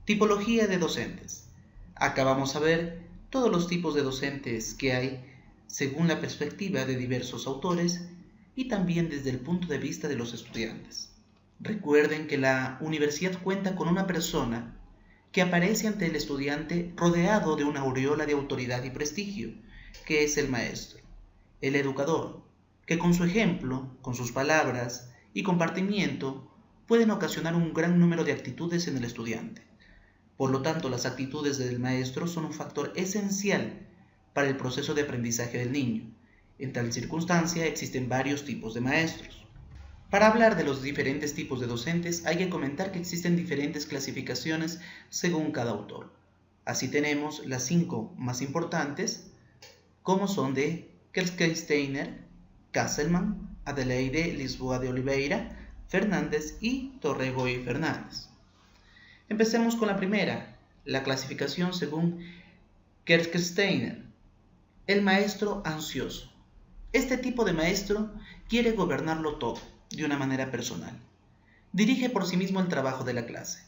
Tipología de docentes. Acá vamos a ver todos los tipos de docentes que hay según la perspectiva de diversos autores y también desde el punto de vista de los estudiantes. Recuerden que la universidad cuenta con una persona que aparece ante el estudiante rodeado de una aureola de autoridad y prestigio, que es el maestro, el educador, que con su ejemplo, con sus palabras y compartimiento pueden ocasionar un gran número de actitudes en el estudiante. Por lo tanto, las actitudes del maestro son un factor esencial para el proceso de aprendizaje del niño. En tal circunstancia existen varios tipos de maestros. Para hablar de los diferentes tipos de docentes hay que comentar que existen diferentes clasificaciones según cada autor. Así tenemos las 5 más importantes, como son de Kelskesteiner, Kasselman, Adelaide Lisboa de Oliveira, Fernández y Torrego y Fernández. Empecemos con la primera, la clasificación según Kelskesteiner. El maestro ansioso. Este tipo de maestro quiere gobernarlo todo de una manera personal. Dirige por sí mismo el trabajo de la clase.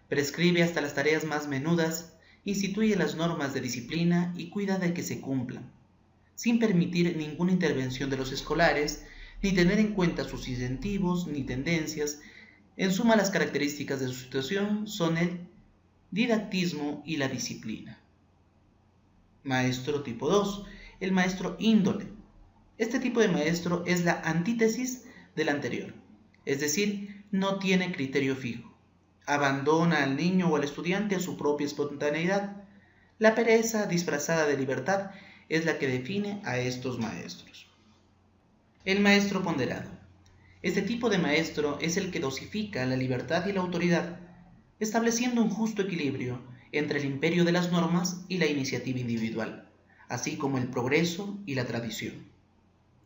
Prescribe hasta las tareas más menudas, instituye las normas de disciplina y cuida de que se cumplan, sin permitir ninguna intervención de los escolares, ni tener en cuenta sus incentivos ni tendencias. En suma, las características de su situación son el didactismo y la disciplina. Maestro tipo 2, el maestro índole. Este tipo de maestro es la antítesis del anterior, es decir, no tiene criterio fijo. Abandona al niño o al estudiante a su propia espontaneidad. La pereza disfrazada de libertad es la que define a estos maestros. El maestro ponderado. Este tipo de maestro es el que dosifica la libertad y la autoridad, estableciendo un justo equilibrio entre el imperio de las normas y la iniciativa individual, así como el progreso y la tradición.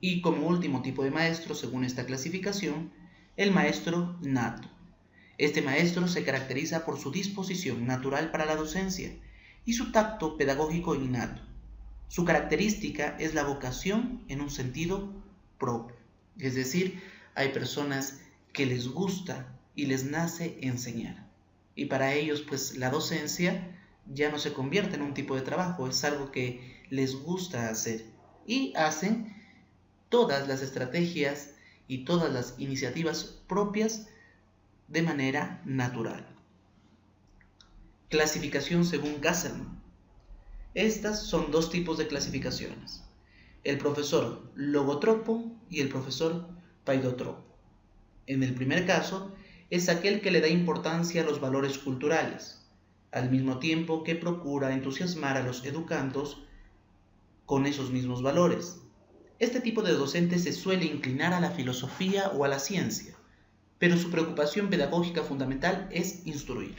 Y como último tipo de maestro, según esta clasificación, el maestro nato. Este maestro se caracteriza por su disposición natural para la docencia y su tacto pedagógico innato. Su característica es la vocación en un sentido propio, es decir, hay personas que les gusta y les nace enseñar. Y para ellos, pues la docencia ya no se convierte en un tipo de trabajo, es algo que les gusta hacer. Y hacen todas las estrategias y todas las iniciativas propias de manera natural. Clasificación según Kasselman. Estas son 2 tipos de clasificaciones: el profesor logotropo y el profesor paidotropo. En el primer caso, es aquel que le da importancia a los valores culturales, al mismo tiempo que procura entusiasmar a los educandos con esos mismos valores. Este tipo de docente se suele inclinar a la filosofía o a la ciencia, pero su preocupación pedagógica fundamental es instruir.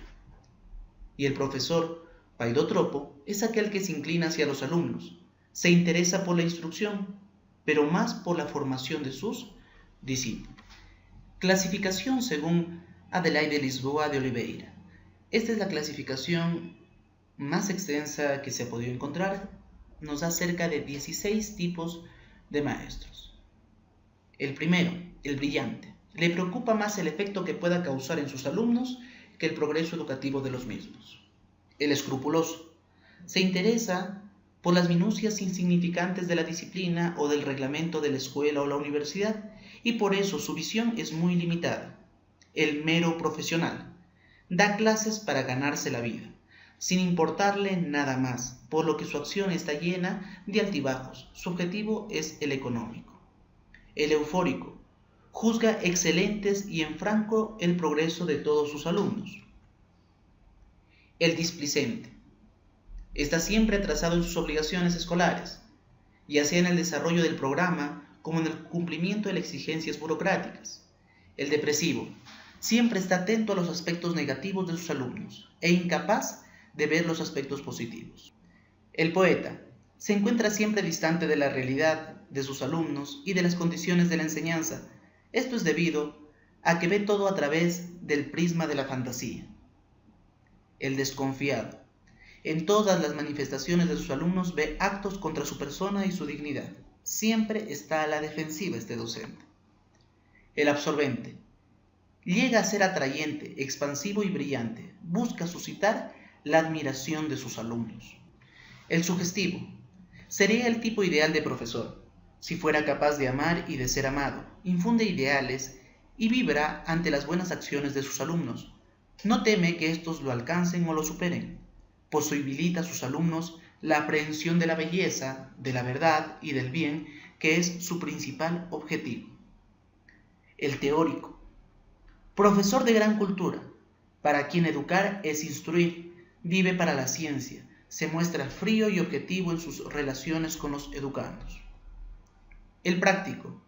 Y el profesor paidotropo es aquel que se inclina hacia los alumnos, se interesa por la instrucción, pero más por la formación de sus discípulos. Clasificación según Adelaide Lisboa de Oliveira. Esta es la clasificación más extensa que se ha podido encontrar. Nos da cerca de 16 tipos de maestros. El primero, el brillante. Le preocupa más el efecto que pueda causar en sus alumnos que el progreso educativo de los mismos. El escrupuloso. Se interesa por las minucias insignificantes de la disciplina o del reglamento de la escuela o la universidad, y por eso su visión es muy limitada. El mero profesional. Da clases para ganarse la vida, sin importarle nada más, por lo que su acción está llena de altibajos. Su objetivo es el económico. El eufórico. Juzga excelentes y en franco el progreso de todos sus alumnos. El displicente. Está siempre atrasado en sus obligaciones escolares, ya sea en el desarrollo del programa como en el cumplimiento de las exigencias burocráticas. El depresivo. Siempre está atento a los aspectos negativos de sus alumnos e incapaz de ver los aspectos positivos. El poeta. Se encuentra siempre distante de la realidad de sus alumnos y de las condiciones de la enseñanza. Esto es debido a que ve todo a través del prisma de la fantasía. El desconfiado. En todas las manifestaciones de sus alumnos ve actos contra su persona y su dignidad. Siempre está a la defensiva este docente. El absorbente. llega a ser atrayente, expansivo y brillante. Busca suscitar la admiración de sus alumnos. El sugestivo sería el tipo ideal de profesor, si fuera capaz de amar y de ser amado, infunde ideales y vibra ante las buenas acciones de sus alumnos. No teme que éstos lo alcancen o lo superen. Posibilita a sus alumnos la aprehensión de la belleza, de la verdad y del bien, que es su principal objetivo. El teórico. Profesor de gran cultura, para quien educar es instruir, vive para la ciencia, se muestra frío y objetivo en sus relaciones con los educandos. El práctico.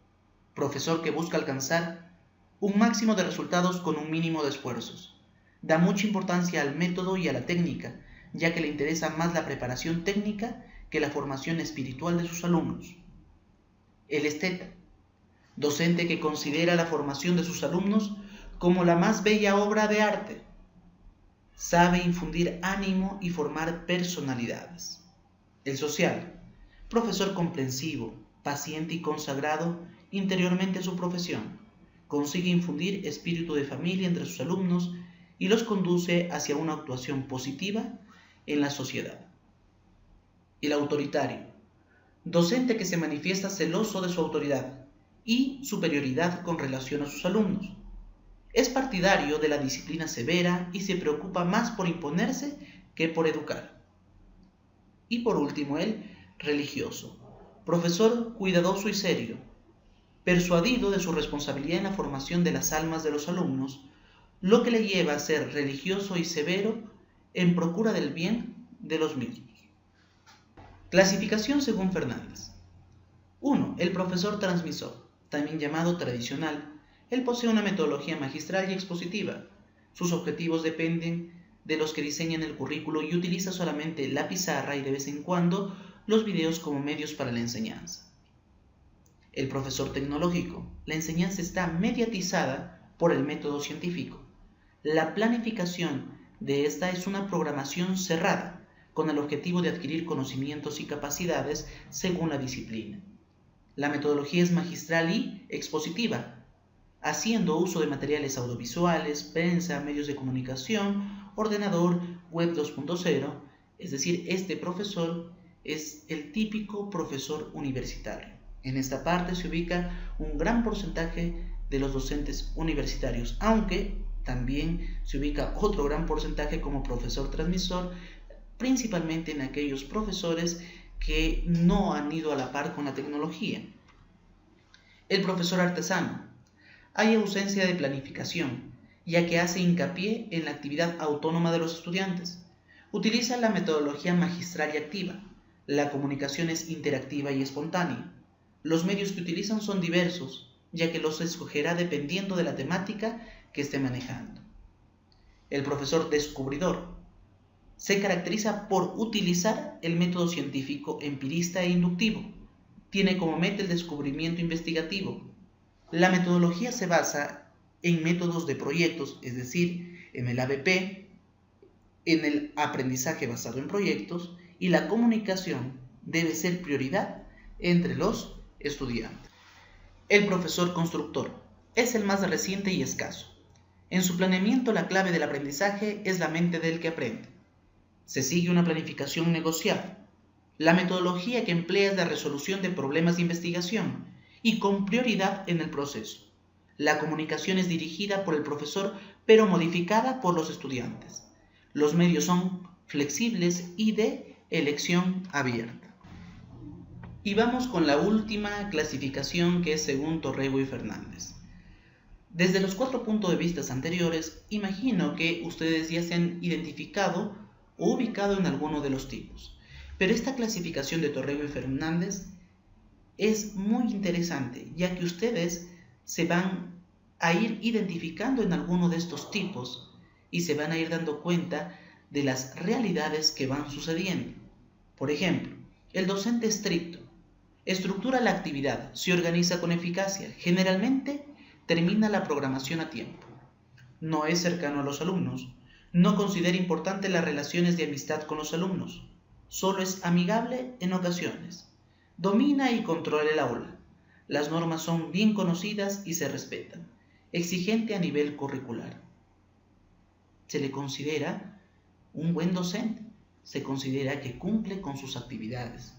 Profesor que busca alcanzar un máximo de resultados con un mínimo de esfuerzos. Da mucha importancia al método y a la técnica, ya que le interesa más la preparación técnica que la formación espiritual de sus alumnos. El esteta. Docente que considera la formación de sus alumnos como la más bella obra de arte. Sabe infundir ánimo y formar personalidades. El social. Profesor comprensivo, paciente y consagrado interiormente a su profesión. Consigue infundir espíritu de familia entre sus alumnos y los conduce hacia una actuación positiva en la sociedad. El autoritario. Docente que se manifiesta celoso de su autoridad y superioridad con relación a sus alumnos. Es partidario de la disciplina severa y se preocupa más por imponerse que por educar. Y por último, el religioso. Profesor cuidadoso y serio, persuadido de su responsabilidad en la formación de las almas de los alumnos, lo que le lleva a ser religioso y severo en procura del bien de los mismos. Clasificación según Fernández. 1. El profesor transmisor, también llamado tradicional. Él posee una metodología magistral y expositiva. Sus objetivos dependen de los que diseñan el currículo y utiliza solamente la pizarra y de vez en cuando los videos como medios para la enseñanza. El profesor tecnológico. La enseñanza está mediatizada por el método científico. La planificación de esta es una programación cerrada, con el objetivo de adquirir conocimientos y capacidades según la disciplina. La metodología es magistral y expositiva, haciendo uso de materiales audiovisuales, prensa, medios de comunicación, ordenador, web 2.0, es decir, este profesor es el típico profesor universitario. En esta parte se ubica un gran porcentaje de los docentes universitarios, aunque también se ubica otro gran porcentaje como profesor transmisor, principalmente en aquellos profesores que no han ido a la par con la tecnología. El profesor artesano. Hay ausencia de planificación, ya que hace hincapié en la actividad autónoma de los estudiantes. Utiliza la metodología magistral y activa. La comunicación es interactiva y espontánea. Los medios que utilizan son diversos, ya que los escogerá dependiendo de la temática que esté manejando. El profesor descubridor se caracteriza por utilizar el método científico empirista e inductivo. Tiene como meta el descubrimiento investigativo. La metodología se basa en métodos de proyectos, es decir, en el ABP, en el aprendizaje basado en proyectos, y la comunicación debe ser prioridad entre los estudiantes. El profesor constructor es el más reciente y escaso. En su planeamiento, la clave del aprendizaje es la mente del que aprende. Se sigue una planificación negociada. La metodología que emplea es la resolución de problemas de investigación y con prioridad en el proceso. La comunicación es dirigida por el profesor, pero modificada por los estudiantes. Los medios son flexibles y de elección abierta. Y vamos con la última clasificación, que es según Torrego y Fernández. Desde los 4 puntos de vista anteriores, imagino que ustedes ya se han identificado o ubicado en alguno de los tipos. Pero esta clasificación de Torrego y Fernández es muy interesante, ya que ustedes se van a ir identificando en alguno de estos tipos y se van a ir dando cuenta de las realidades que van sucediendo. Por ejemplo, el docente estricto estructura la actividad, se organiza con eficacia, generalmente termina la programación a tiempo. No es cercano a los alumnos, no considera importante las relaciones de amistad con los alumnos, solo es amigable en ocasiones. Domina y controla el aula. Las normas son bien conocidas y se respetan. exigente a nivel curricular. Se le considera un buen docente, se considera que cumple con sus actividades.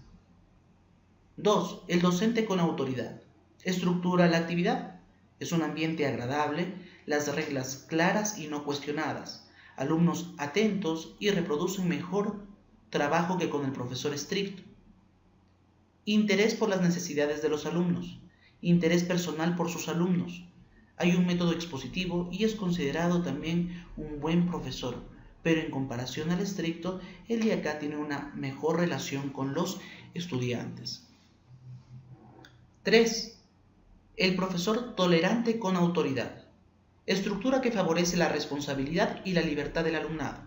2. El docente con autoridad. Estructura la actividad. Es un ambiente agradable, las reglas claras y no cuestionadas, alumnos atentos y reproducen mejor trabajo que con el profesor estricto. Interés por las necesidades de los alumnos, interés personal por sus alumnos. Hay un método expositivo y es considerado también un buen profesor, pero en comparación al estricto, el IACA tiene una mejor relación con los estudiantes. 3. El profesor tolerante con autoridad. Estructura que favorece la responsabilidad y la libertad del alumnado.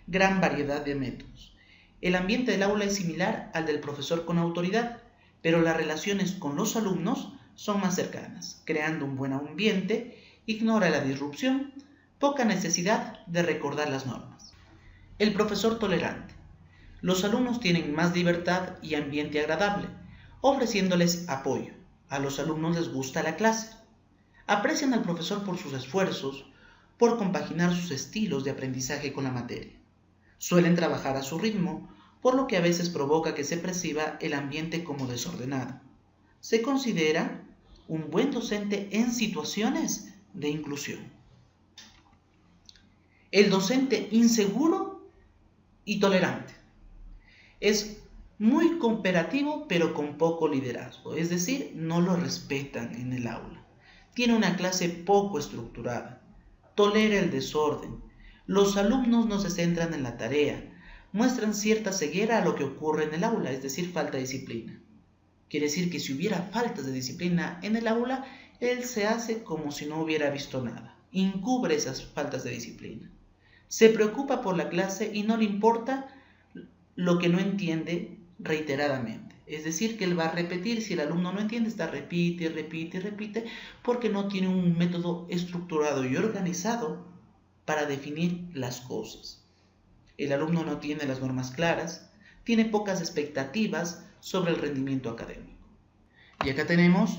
Gran variedad de métodos. El ambiente del aula es similar al del profesor con autoridad, pero las relaciones con los alumnos son más cercanas, creando un buen ambiente, ignora la disrupción, poca necesidad de recordar las normas. El profesor tolerante. Los alumnos tienen más libertad y ambiente agradable, ofreciéndoles apoyo. A los alumnos les gusta la clase. Aprecian al profesor por sus esfuerzos, por compaginar sus estilos de aprendizaje con la materia. Suelen trabajar a su ritmo, por lo que a veces provoca que se perciba el ambiente como desordenado. Se considera un buen docente en situaciones de inclusión. El docente inseguro y tolerante. Es muy cooperativo pero con poco liderazgo, es decir, no lo respetan en el aula. Tiene una clase poco estructurada, tolera el desorden, los alumnos no se centran en la tarea, muestran cierta ceguera a lo que ocurre en el aula, es decir, falta de disciplina. Quiere decir que si hubiera faltas de disciplina en el aula, él se hace como si no hubiera visto nada, encubre esas faltas de disciplina. Se preocupa por la clase y no le importa lo que no entiende reiteradamente. Es decir, que él va a repetir, si el alumno no entiende, repite, porque no tiene un método estructurado y organizado para definir las cosas. El alumno no tiene las normas claras, tiene pocas expectativas sobre el rendimiento académico. Y acá tenemos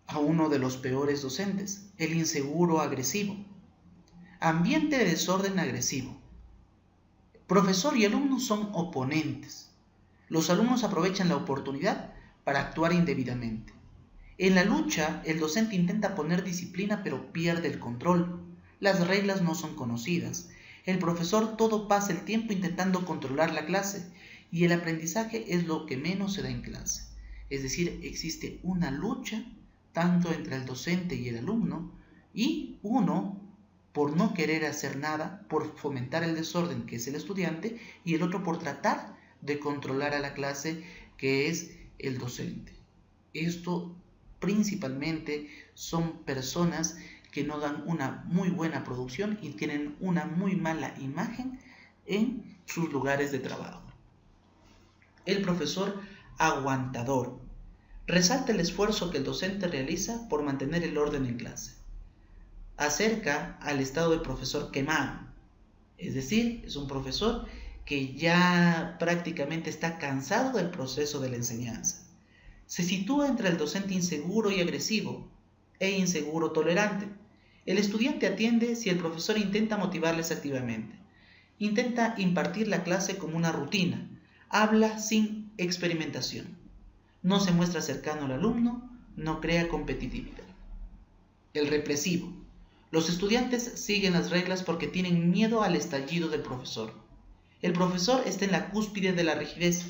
a uno de los peores docentes, el inseguro agresivo. Ambiente de desorden agresivo. Profesor y alumno son oponentes. Los alumnos aprovechan la oportunidad para actuar indebidamente. En la lucha, el docente intenta poner disciplina pero pierde el control. Las reglas no son conocidas. El profesor todo pasa el tiempo intentando controlar la clase y el aprendizaje es lo que menos se da en clase. Es decir, existe una lucha tanto entre el docente y el alumno y uno por no querer hacer nada, por fomentar el desorden que es el estudiante y el otro por tratar de controlar a la clase que es el docente. Esto principalmente son personas que no dan una muy buena producción y tienen una muy mala imagen en sus lugares de trabajo. El profesor aguantador. Resalta el esfuerzo que el docente realiza por mantener el orden en clase. Acerca al estado del profesor quemado. Es decir, es un profesor que ya prácticamente está cansado del proceso de la enseñanza. Se sitúa entre el docente inseguro y agresivo e inseguro tolerante. El estudiante atiende si el profesor intenta motivarles activamente. Intenta impartir la clase como una rutina. Habla sin experimentación. No se muestra cercano al alumno, no crea competitividad. El represivo. Los estudiantes siguen las reglas porque tienen miedo al estallido del profesor. El profesor está en la cúspide de la rigidez.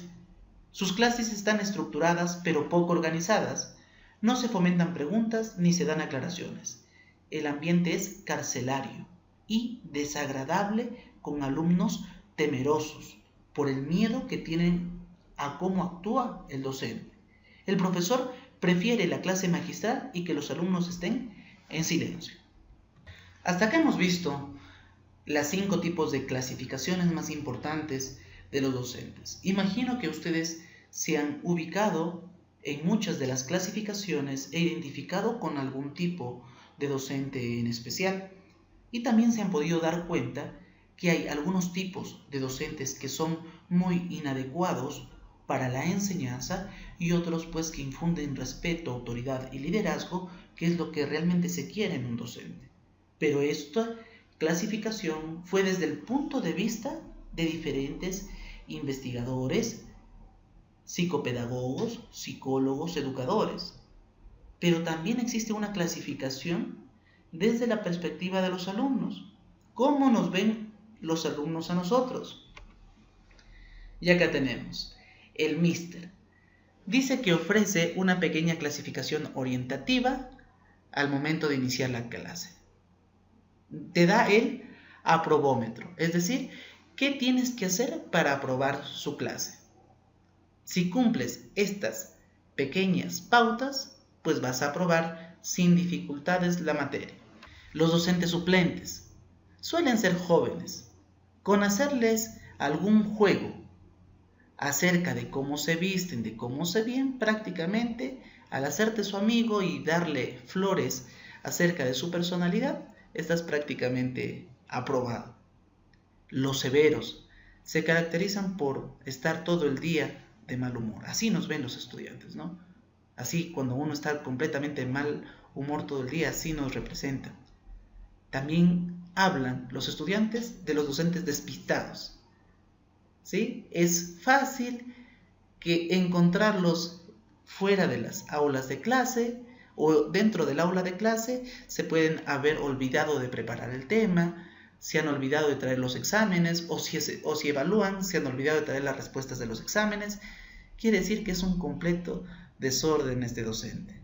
Sus clases están estructuradas pero poco organizadas. No se fomentan preguntas ni se dan aclaraciones. El ambiente es carcelario y desagradable con alumnos temerosos por el miedo que tienen a cómo actúa el docente. El profesor prefiere la clase magistral y que los alumnos estén en silencio. Hasta acá hemos visto las 5 tipos de clasificaciones más importantes de los docentes. Imagino que ustedes se han ubicado en muchas de las clasificaciones e identificado con algún tipo de docente en especial. Y también se han podido dar cuenta que hay algunos tipos de docentes que son muy inadecuados para la enseñanza y otros pues que infunden respeto, autoridad y liderazgo, que es lo que realmente se quiere en un docente. Pero esta clasificación fue desde el punto de vista de diferentes investigadores, psicopedagogos, psicólogos, educadores. Pero también existe una clasificación desde la perspectiva de los alumnos. ¿Cómo nos ven los alumnos a nosotros? Y acá tenemos el Mister. Dice que ofrece una pequeña clasificación orientativa al momento de iniciar la clase. Te da el aprobómetro, es decir, ¿qué tienes que hacer para aprobar su clase? Si cumples estas pequeñas pautas, pues vas a aprobar sin dificultades la materia. Los docentes suplentes suelen ser jóvenes. Con hacerles algún juego acerca de cómo se visten, de cómo se ven, prácticamente al hacerte su amigo y darle flores acerca de su personalidad, estás prácticamente aprobado. Los severos se caracterizan por estar todo el día de mal humor. Así nos ven los estudiantes, ¿no? Así, cuando uno está completamente de mal humor todo el día, así nos representan. También hablan los estudiantes de los docentes despistados, ¿sí? Es fácil que encontrarlos fuera de las aulas de clase o dentro del aula de clase. Se pueden haber olvidado de preparar el tema, se han olvidado de traer los exámenes, o si evalúan, se han olvidado de traer las respuestas de los exámenes. Quiere decir que es un completo desorden este docente.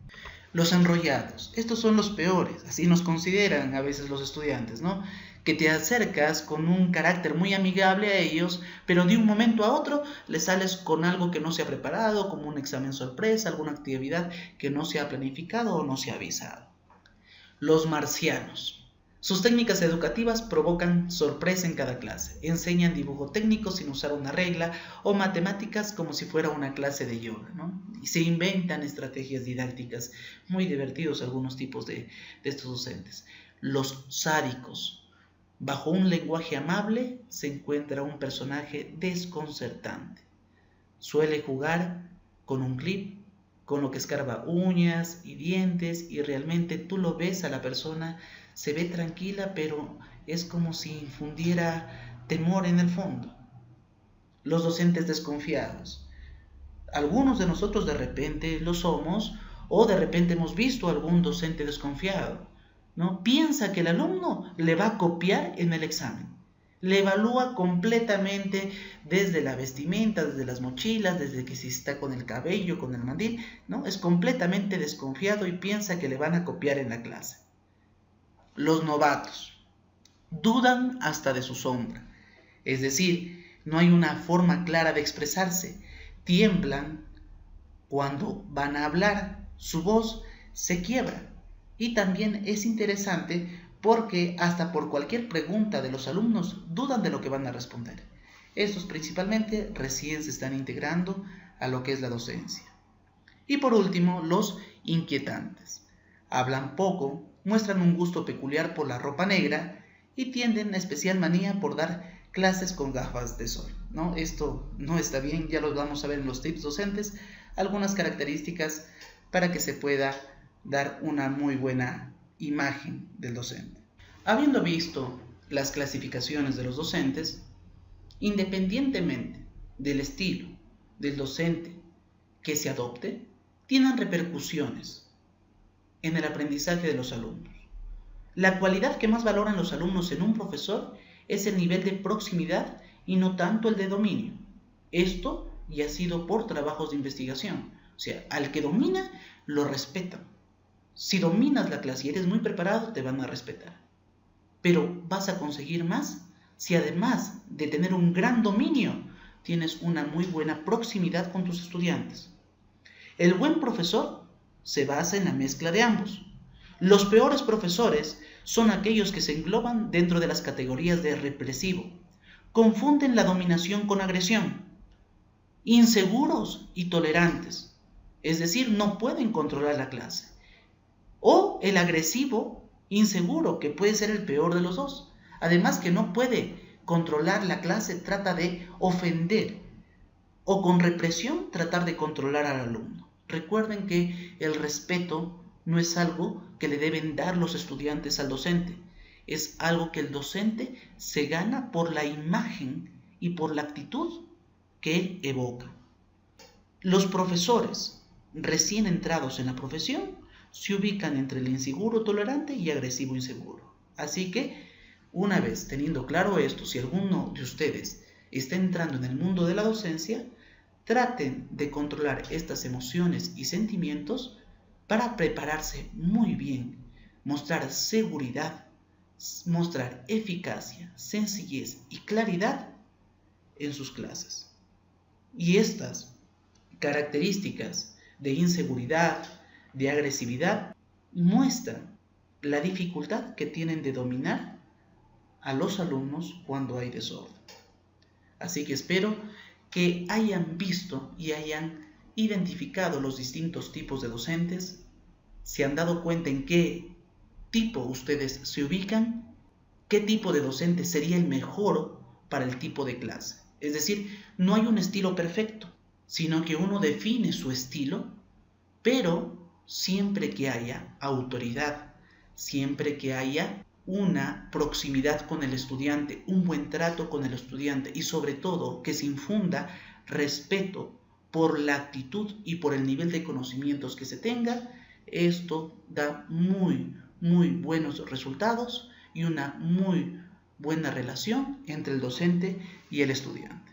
Los enrollados, estos son los peores, así nos consideran a veces los estudiantes, ¿no? Que te acercas con un carácter muy amigable a ellos, pero de un momento a otro les sales con algo que no se ha preparado, como un examen sorpresa, alguna actividad que no se ha planificado o no se ha avisado. Los marcianos. Sus técnicas educativas provocan sorpresa en cada clase. Enseñan dibujo técnico sin usar una regla o matemáticas como si fuera una clase de yoga, ¿no? Y se inventan estrategias didácticas. Muy divertidos algunos tipos de estos docentes. Los sádicos. Bajo un lenguaje amable se encuentra un personaje desconcertante. Suele jugar con un clip, con lo que escarba uñas y dientes, y realmente tú lo ves a la persona, se ve tranquila, pero es como si infundiera temor en el fondo. Los docentes desconfiados. Algunos de nosotros de repente lo somos, o de repente hemos visto a algún docente desconfiado, ¿no? Piensa que el alumno le va a copiar en el examen. Le evalúa completamente desde la vestimenta, desde las mochilas, desde que si está con el cabello, con el mandil, ¿no? Es completamente desconfiado y piensa que le van a copiar en la clase. Los novatos dudan hasta de su sombra, es decir, no hay una forma clara de expresarse, tiemblan cuando van a hablar, su voz se quiebra. Y también es interesante porque hasta por cualquier pregunta de los alumnos dudan de lo que van a responder. Estos principalmente recién se están integrando a lo que es la docencia. Y por último, los inquietantes. Hablan poco, muestran un gusto peculiar por la ropa negra y tienden a especial manía por dar clases con gafas de sol, ¿no? Esto no está bien, ya lo vamos a ver en los tips docentes, algunas características para que se pueda dar una muy buena imagen del docente. Habiendo visto las clasificaciones de los docentes, independientemente del estilo del docente que se adopte, tienen repercusiones en el aprendizaje de los alumnos. La cualidad que más valoran los alumnos en un profesor es el nivel de proximidad y no tanto el de dominio. Esto ya ha sido por trabajos de investigación. O sea, al que domina, lo respetan. Si dominas la clase y eres muy preparado, te van a respetar. Pero vas a conseguir más si además de tener un gran dominio, tienes una muy buena proximidad con tus estudiantes. El buen profesor se basa en la mezcla de ambos. Los peores profesores son aquellos que se engloban dentro de las categorías de represivo. Confunden la dominación con agresión. Inseguros y tolerantes. Es decir, no pueden controlar la clase. O el agresivo, inseguro, que puede ser el peor de los dos. Además que no puede controlar la clase, trata de ofender o con represión tratar de controlar al alumno. Recuerden que el respeto no es algo que le deben dar los estudiantes al docente, es algo que el docente se gana por la imagen y por la actitud que él evoca. Los profesores recién entrados en la profesión se ubican entre el inseguro tolerante y agresivo inseguro. Así que, una vez teniendo claro esto, si alguno de ustedes está entrando en el mundo de la docencia, traten de controlar estas emociones y sentimientos para prepararse muy bien, mostrar seguridad, mostrar eficacia, sencillez y claridad en sus clases. Y estas características de inseguridad, de agresividad, muestran la dificultad que tienen de dominar a los alumnos cuando hay desorden. Así que espero que hayan visto y hayan identificado los distintos tipos de docentes, se han dado cuenta en qué tipo ustedes se ubican, qué tipo de docente sería el mejor para el tipo de clase. Es decir, no hay un estilo perfecto, sino que uno define su estilo, pero siempre que haya autoridad, siempre que haya una proximidad con el estudiante, un buen trato con el estudiante y sobre todo que se infunda respeto por la actitud y por el nivel de conocimientos que se tenga, esto da muy buenos resultados y una muy buena relación entre el docente y el estudiante.